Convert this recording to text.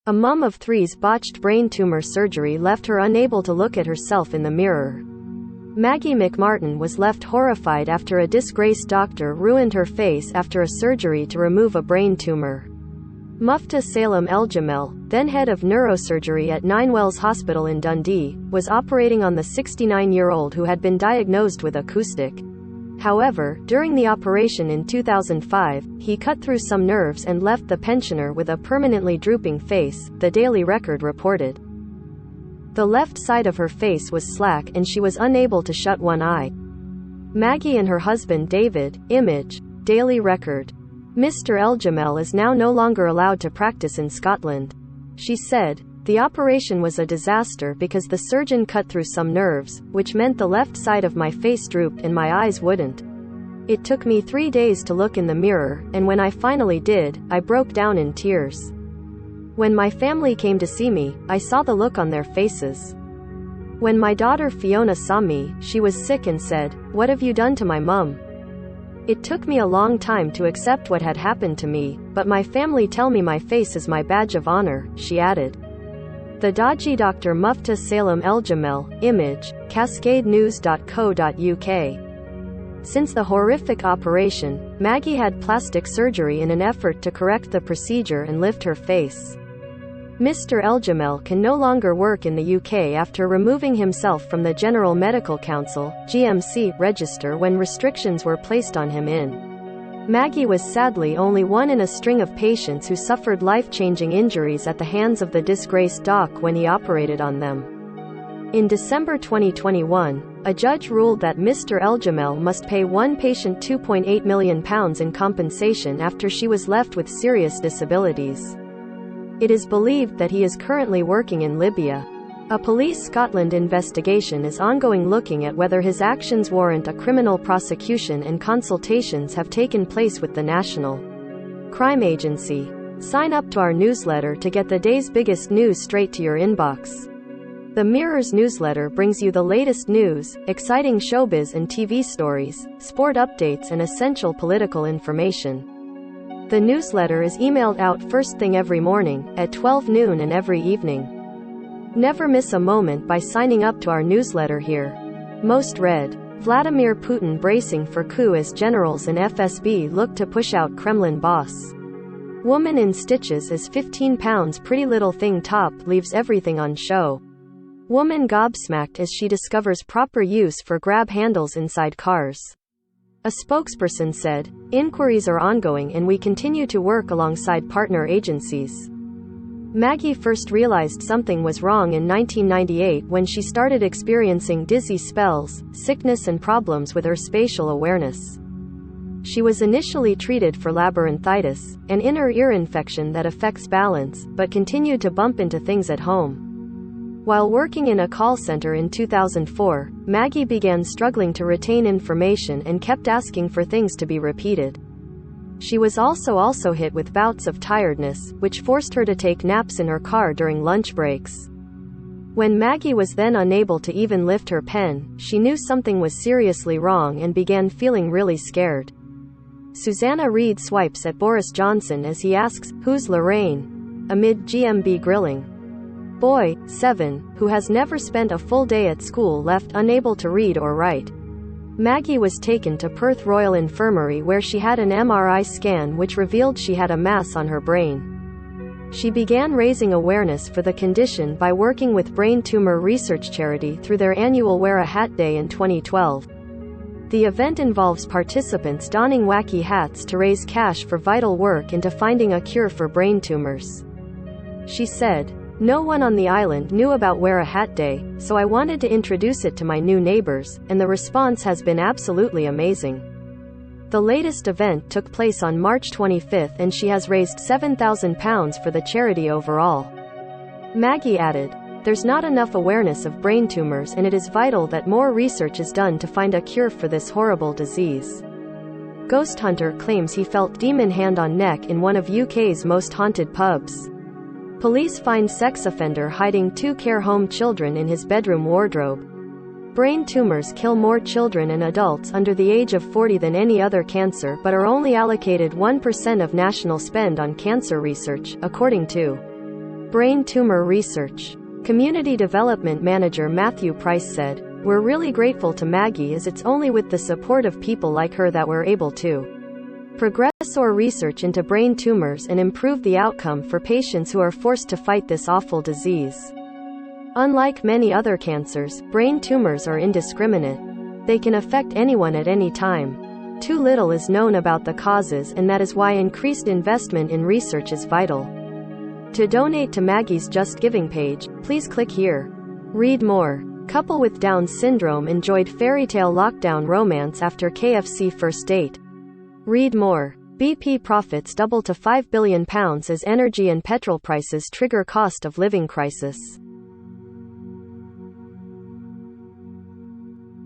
A mum of three's botched brain tumor surgery left her unable to look at herself in the mirror. Maggie McMartin was left horrified after a disgraced doctor ruined her face after a surgery to remove a brain tumor. Mufta Salem El-Jamel, then head of neurosurgery at Ninewells Hospital in Dundee, was operating on the 69-year-old who had been diagnosed with acoustic. However, during the operation in 2005, he cut through some nerves and left the pensioner with a permanently drooping face, the Daily Record reported. The left side of her face was slack and she was unable to shut one eye. Maggie and her husband David, Image, Daily Record. Mr. El-Jamel is now no longer allowed to practice in Scotland. She said, "The operation was a disaster because the surgeon cut through some nerves, which meant the left side of my face drooped and my eyes wouldn't. It took me 3 days to look in the mirror, and when I finally did, I broke down in tears. When my family came to see me, I saw the look on their faces. When my daughter Fiona saw me, she was sick and said, 'What have you done to my mum?' It took me a long time to accept what had happened to me, but my family tell me my face is my badge of honor," she added. The dodgy Dr. Mufta Salem El-Jamel, Image, cascadenews.co.uk. Since the horrific operation, Maggie had plastic surgery in an effort to correct the procedure and lift her face. Mr. El-Jamel can no longer work in the UK after removing himself from the General Medical Council (GMC) register when restrictions were placed on him in. Maggie was sadly only one in a string of patients who suffered life-changing injuries at the hands of the disgraced doc when he operated on them. In December 2021, a judge ruled that Mr. El-Jamel must pay one patient £2.8 million in compensation after she was left with serious disabilities. It is believed that he is currently working in Libya. A Police Scotland investigation is ongoing looking at whether his actions warrant a criminal prosecution, and consultations have taken place with the National Crime Agency. Sign up to our newsletter to get the day's biggest news straight to your inbox. The Mirror's newsletter brings you the latest news, exciting showbiz and TV stories, sport updates and essential political information. The newsletter is emailed out first thing every morning, at 12 noon and every evening. Never miss a moment by signing up to our newsletter here. Most read. Vladimir Putin bracing for coup as generals and FSB look to push out Kremlin boss. Woman in stitches as £15 Pretty Little Thing top leaves everything on show. Woman gobsmacked as she discovers proper use for grab handles inside cars. A spokesperson said, "Inquiries are ongoing and we continue to work alongside partner agencies." Maggie first realized something was wrong in 1998 when she started experiencing dizzy spells, sickness and problems with her spatial awareness. She was initially treated for labyrinthitis, an inner ear infection that affects balance, but continued to bump into things at home. While working in a call center in 2004, Maggie began struggling to retain information and kept asking for things to be repeated. She was also hit with bouts of tiredness, which forced her to take naps in her car during lunch breaks. When Maggie was then unable to even lift her pen, she knew something was seriously wrong and began feeling really scared. Susanna Reid swipes at Boris Johnson as he asks, "Who's Lorraine?" amid GMB grilling. Boy, 7, who has never spent a full day at school left unable to read or write. Maggie was taken to Perth Royal Infirmary where she had an MRI scan which revealed she had a mass on her brain. She began raising awareness for the condition by working with brain tumor research charity through their annual Wear a Hat Day in 2012. The event involves participants donning wacky hats to raise cash for vital work into finding a cure for brain tumors. She said, "No one on the island knew about Wear a Hat Day, so I wanted to introduce it to my new neighbors, and the response has been absolutely amazing." The latest event took place on March 25 and she has raised £7,000 for the charity overall. Maggie added, "There's not enough awareness of brain tumors and it is vital that more research is done to find a cure for this horrible disease." Ghost Hunter claims he felt demon hand on neck in one of UK's most haunted pubs. Police find sex offender hiding 2 care home children in his bedroom wardrobe. Brain tumors kill more children and adults under the age of 40 than any other cancer but are only allocated 1% of national spend on cancer research, according to Brain tumor research. Community Development Manager Matthew Price said, "We're really grateful to Maggie as it's only with the support of people like her that we're able to progress our research into brain tumors and improve the outcome for patients who are forced to fight this awful disease." Unlike many other cancers, brain tumors are indiscriminate. They can affect anyone at any time. Too little is known about the causes, and that is why increased investment in research is vital. To donate to Maggie's Just Giving page, please click here. Read more. Couple with Down syndrome enjoyed fairytale lockdown romance after KFC first date. Read more. BP profits double to £5 billion as energy and petrol prices trigger cost of living crisis.